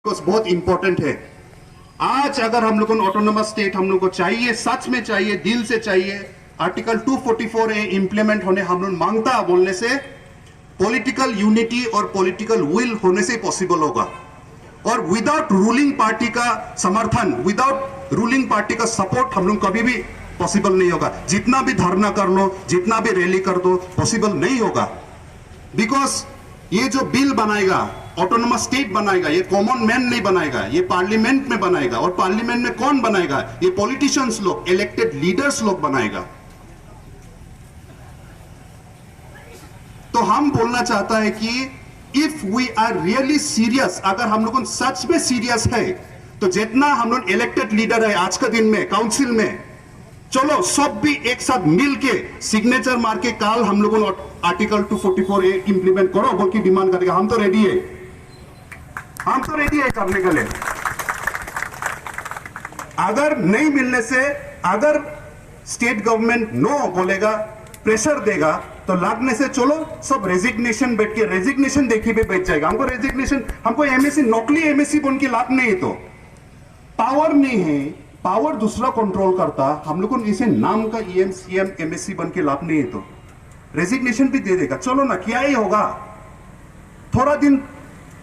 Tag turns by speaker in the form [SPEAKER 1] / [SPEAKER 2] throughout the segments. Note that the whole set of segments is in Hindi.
[SPEAKER 1] बहुत इंपॉर्टेंट है। आज अगर हम लोग को ऑटोनोमस स्टेट हम लोग को चाहिए, सच में चाहिए, दिल से चाहिए, आर्टिकल 244A इंप्लीमेंट होने हम लोग मांगता बोलने से पॉलिटिकल यूनिटी और पॉलिटिकल विल होने से पॉसिबल होगा। और विदाउट रूलिंग पार्टी का समर्थन, विदाउट रूलिंग पार्टी का सपोर्ट हम लोग कभी भी पॉसिबल नहीं होगा। जितना भी धरना कर लो, जितना भी रैली कर दो, पॉसिबल नहीं होगा। बिकॉज ये जो बिल बनाएगा, ऑटोनोमस स्टेट बनाएगा, ये कॉमन मैन नहीं बनाएगा, ये पार्लियामेंट में बनाएगा। और पार्लियामेंट में कौन बनाएगा? ये पॉलिटिशियंस लोग, इलेक्टेड लीडर्स लोग बनाएगा। तो हम बोलना चाहता है कि if we are really serious, अगर हम लोग सच में सीरियस है, तो जितना हम लोग इलेक्टेड लीडर है आज के दिन में काउंसिल में, चलो सब भी एक साथ मिल के सिग्नेचर मार के काल हम लोगों आर्टिकल 244A इंप्लीमेंट करो बोल की डिमांड करेगा। हम तो रेडी है, हम तो रेडी है करने के लिए। अगर नहीं मिलने से, अगर स्टेट गवर्नमेंट नो बोलेगा, प्रेशर देगा, तो लगने से चलो सब रेजिग्नेशन बैठ के रेजिग्नेशन देखी पे बैठ जाएगा। हमको रेजिग्नेशन, हमको एमएससी, नकली एमएससी बन के लाभ नहीं है। तो पावर नहीं है, पावर दूसरा कंट्रोल करता, हम लोग को इसे नाम का ईएम सीएम एमएससी बन के लाभ नहीं है। तो रेजिग्नेशन भी दे देगा, चलो ना, क्या ही होगा थोड़ा दिन।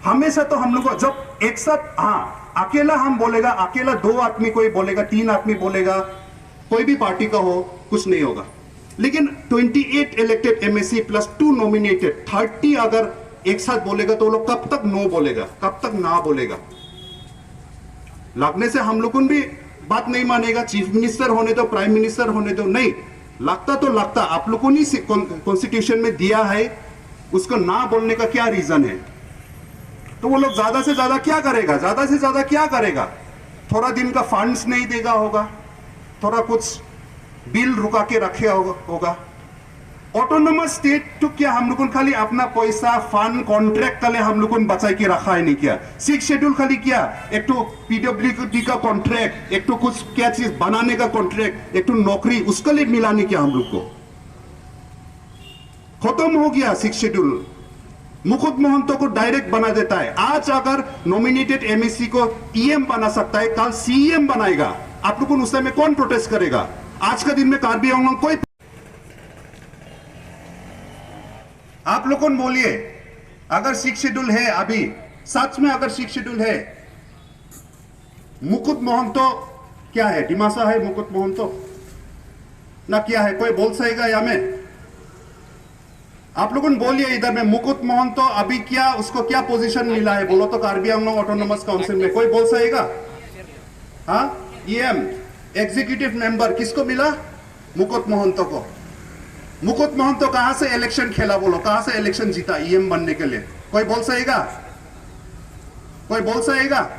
[SPEAKER 1] हमेशा तो हम लोग को जब एक साथ, हाँ अकेला हम बोलेगा, अकेला 2 आदमी कोई बोलेगा, 3 आदमी बोलेगा, कोई भी पार्टी का हो, कुछ नहीं होगा। लेकिन 28 इलेक्टेड एमएससी प्लस 2 नॉमिनेटेड 30 अगर एक साथ बोलेगा तो वो लोग कब तक नो बोलेगा, कब तक ना बोलेगा? लगने से हम लोग भी बात नहीं मानेगा। चीफ मिनिस्टर होने दो, प्राइम मिनिस्टर होने दो, नहीं लगता तो लगता, आप लोगों ने कॉन्स्टिट्यूशन में दिया है, उसको ना बोलने का क्या रीजन है? तो वो लोग ज्यादा से ज्यादा क्या करेगा, ज्यादा से ज्यादा क्या करेगा? थोड़ा दिन का फंड्स नहीं देगा होगा, थोड़ा कुछ बिल रुका के रखे होगा। ऑटोनोमस स्टेट तो क्या हम लोगों खाली अपना पैसा फंड कॉन्ट्रैक्ट के लिए हम लोगों ने बचा के रखा है नहीं क्या? 6 शेड्यूल खाली क्या, एक तो पीडब्ल्यूडी का कॉन्ट्रैक्ट, एक तो कुछ क्या चीज बनाने का कॉन्ट्रैक्ट, एक तो नौकरी, उसके लिए मिला नहीं क्या? हम लोग को खत्म हो गया 6 शेड्यूल। मुकुट महंतो को डायरेक्ट बना देता है। आज अगर नॉमिनेटेड एमएससी को ईएम बना सकता है, कल सीएम बनाएगा, आप लोगों उस समय कौन प्रोटेस्ट करेगा? आज का दिन में कार्बी आंगलों कोई, आप लोगों बोलिए, अगर 6 शेड्यूल है, अभी सच में अगर 6 शेड्यूल है, मुकुट महंतो क्या है? डिमासा है मुकुट महंतो ना, क्या है? कोई बोल सकेगा या में? आप लोगों बोलिए इधर में, मुकुट महंतो अभी क्या, उसको क्या पोजीशन मिला है बोलो तो कार्बी आंगलों ऑटोनोमस काउंसिल में? कोई बोल सकेगा? हाँ, ईएम एग्जीक्यूटिव मेंबर किसको मिला? मुकुट महंतो को। मुकुट महंतो कहां से इलेक्शन खेला बोलो, कहां से इलेक्शन जीता ईएम बनने के लिए? कोई बोल सकेगा? कोई बोल सकेगा?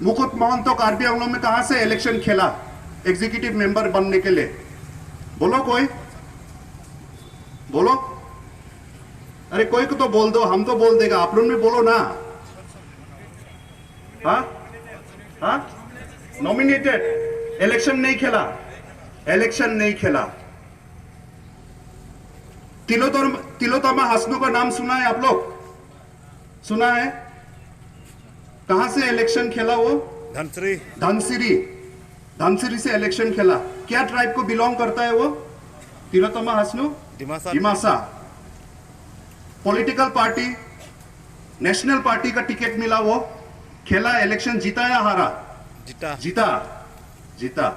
[SPEAKER 1] मुकुट महंतो कार्बी आंगलों में कहां से इलेक्शन खेला एग्जीक्यूटिव मेंबर बनने के लिए? बोलो, कोई बोलो। अरे कोई को तो बोल दो, हम तो बोल देगा, आप लोग भी बोलो ना। हाँ हाँ, नॉमिनेटेड, इलेक्शन नहीं खेला, इलेक्शन नहीं खेला। तिलोत्तमा हसनू का नाम सुना है आप लोग? सुना है? कहां से इलेक्शन खेला वो?
[SPEAKER 2] धनसिरी।
[SPEAKER 1] धनसिरी, धनसिरी से इलेक्शन खेला। क्या ट्राइब को बिलोंग करता है वो Tilottama Hasnu? Dimasa. Political party, national party का टिकट मिला, वो खेला, इलेक्शन जीता या हारा?
[SPEAKER 2] जीता।
[SPEAKER 1] जीता, जीता।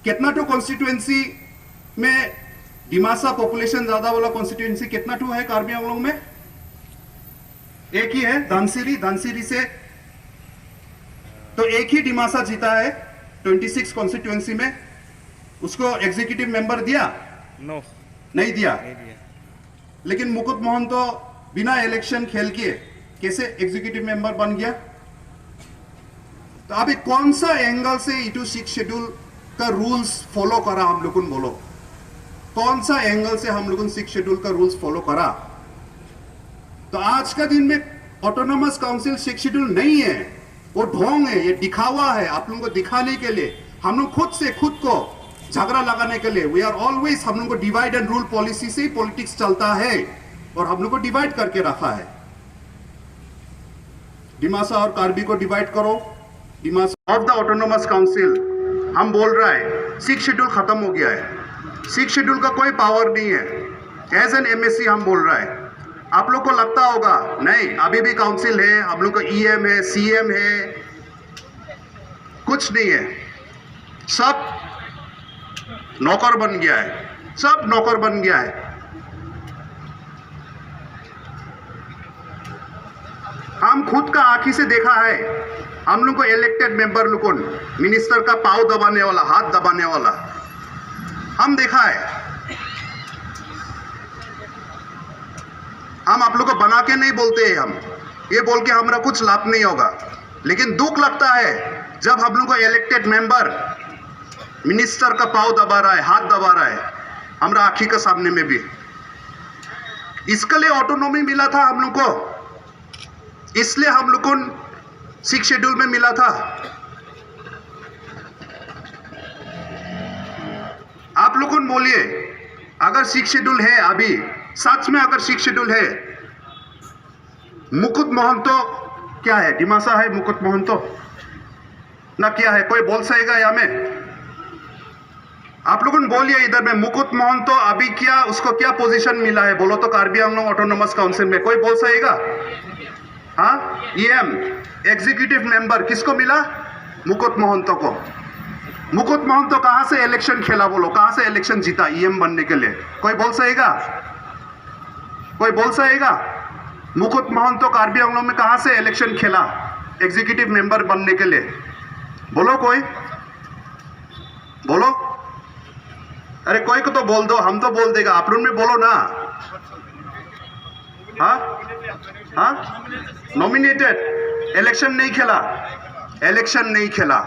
[SPEAKER 1] कितना टू कॉन्स्टिट्यूएंसी में? डिमासा पॉपुलेशन ज्यादा वाला कॉन्स्टिट्यूएंसी कितना टू है कार्बी आंगलों में? एक ही है, धनसिरी। धनसिरी से तो एक ही डिमासा जीता है 26 कॉन्स्टिट्यूएंसी में। उसको एग्जीक्यूटिव मेंबर दिया?
[SPEAKER 2] नो,
[SPEAKER 1] नहीं दिया। लेकिन मुकुट महंतो बिना इलेक्शन खेल के कैसे एग्जीक्यूटिव मेंबर बन गया? तो अभी कौन सा एंगल से E2 6 शेड्यूल का रूल्स फॉलो करा हम लोगों ने? बोलो, कौन सा एंगल से हम लोगों ने 6 शेड्यूल का रूल्स फॉलो करा? तो आज का दिन में ऑटोनोमस काउंसिल 6 शेड्यूल नहीं है, वो ढोंग है, ये दिखावा है। आप लोगों को दिखाने के लिए, हम लोग खुद से खुद को झगड़ा लगाने के लिए, वी आर ऑलवेज, हम लोग को डिवाइड एंड रूल पॉलिसी से ही पॉलिटिक्स चलता है और हम लोग को डिवाइड करके रखा है। डिमासा और कार्बी को डिवाइड करो। Dimasa of the autonomous council हम बोल रहा है 6 शेड्यूल खत्म हो गया है। 6 शेड्यूल का कोई पावर नहीं है। एज एन एमएससी हम बोल रहा है। आप लोग को लगता होगा नहीं अभी भी काउंसिल है, हम लोग का ईएम है, सीएम है, कुछ नहीं है। सब नौकर बन गया है, सब नौकर बन गया है। हम खुद का आंखी से देखा है। हम लोग को इलेक्टेड मेंबर लोग को मिनिस्टर का पाँव दबाने वाला, हाथ दबाने वाला हम देखा है। हम आप लोग को बना के नहीं बोलते हैं, हम ये बोल के हमारा कुछ लाभ नहीं होगा। लेकिन दुख लगता है जब हम लोग को इलेक्टेड मेंबर मिनिस्टर का पाँव दबा रहा है, हाथ दबा रहा है हमारा आंखी के सामने में भी। इसके लिए ऑटोनॉमी मिला था हम लोग को, इसलिए हम लोग को 6 शेड्यूल में मिला था। आप लोग बोलिए अगर 6 शेड्यूल है, अभी सच में अगर 6 शेड्यूल है, मुकुट महंतो क्या है? डिमासा है मुकुट महंतो ना क्या है? कोई बोल सकेगा या में? आप लोगों बोलिए इधर में मुकुट महंतो अभी क्या, उसको क्या पोजीशन मिला है बोलो तो कार्बी आंगलोंग ऑटोनोमस काउंसिल में कोई बोल सकेगा? हाँ, ईएम एग्जीक्यूटिव मेंबर किसको मिला? मुकुट महंतो को। मुकुट महंतो कहां से इलेक्शन खेला बोलो, कहां से इलेक्शन जीता ईएम बनने के लिए? कोई बोल सकेगा? कोई बोल सकेगा? मुकुट महंतो कार्बी आंगलोंग में कहां से इलेक्शन खेला एग्जीक्यूटिव मेंबर बनने के लिए? बोलो कोई, बोलो। अरे कोई को तो बोल दो, हम तो बोल देगा, आप लोग में बोलो ना। हाँ हाँ, नॉमिनेटेड, इलेक्शन नहीं खेला, इलेक्शन नहीं खेला।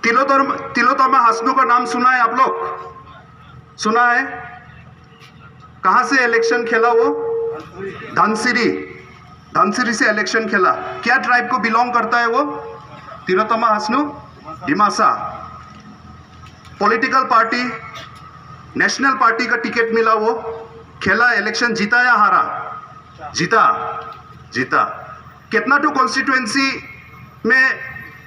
[SPEAKER 1] तिलोत्तमा हासनू का नाम सुना है आप लोग? सुना है? कहां से इलेक्शन खेला वो? धनसिरी, धनसिरी से इलेक्शन खेला। क्या ट्राइब को बिलोंग करता है वो? Tilottama Hasnu Dimasa. Political party, national party का टिकट मिला, वो खेला, इलेक्शन जीता या हारा? जीता, जीता। कितना टू कॉन्स्टिट्यूएंसी में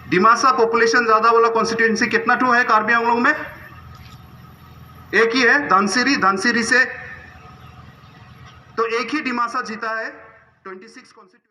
[SPEAKER 1] डिमासा पॉपुलेशन ज्यादा वाला कॉन्स्टिट्यूएंसी कितना टू है कार्बी आंगलोंग में? एक ही है, धनसिरी। धनसिरी से तो एक ही डिमासा जीता है 26 कॉन्स्टिट्यूएंसी।